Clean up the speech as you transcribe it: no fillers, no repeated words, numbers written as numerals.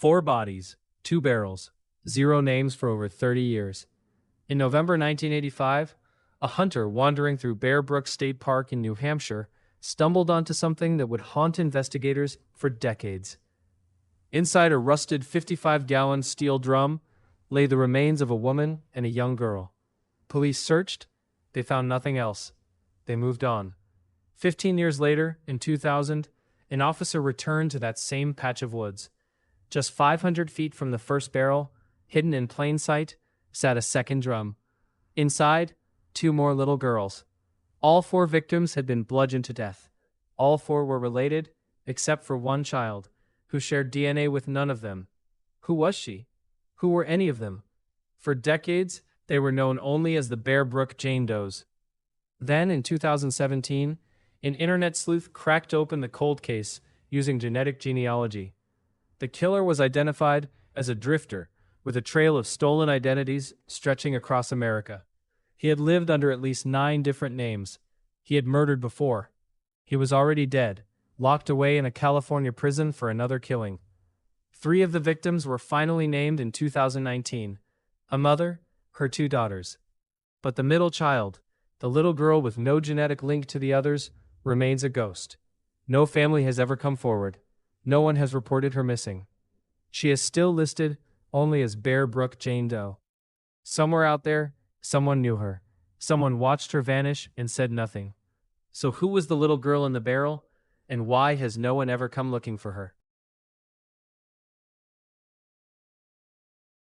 4 bodies, 2 barrels, 0 names for over 30 years. In November 1985, a hunter wandering through Bear Brook State Park in New Hampshire stumbled onto something that would haunt investigators for decades. Inside a rusted 55-gallon steel drum lay the remains of a woman and a young girl. Police searched. They found nothing else. They moved on. 15 years later, in 2000, an officer returned to that same patch of woods. Just 500 feet from the first barrel, hidden in plain sight, sat a second drum. Inside, 2 more little girls. All 4 victims had been bludgeoned to death. All 4 were related, except for one child, who shared DNA with none of them. Who was she? Who were any of them? For decades, they were known only as the Bear Brook Jane Does. Then, in 2017, an internet sleuth cracked open the cold case using genetic genealogy. The killer was identified as a drifter, with a trail of stolen identities stretching across America. He had lived under at least 9 different names. He had murdered before. He was already dead, locked away in a California prison for another killing. 3 of the victims were finally named in 2019. A mother, her 2 daughters. But the middle child, the little girl with no genetic link to the others, remains a ghost. No family has ever come forward. No one has reported her missing. She is still listed only as Bear Brook Jane Doe. Somewhere out there, someone knew her. Someone watched her vanish and said nothing. So who was the little girl in the barrel, and why has no one ever come looking for her?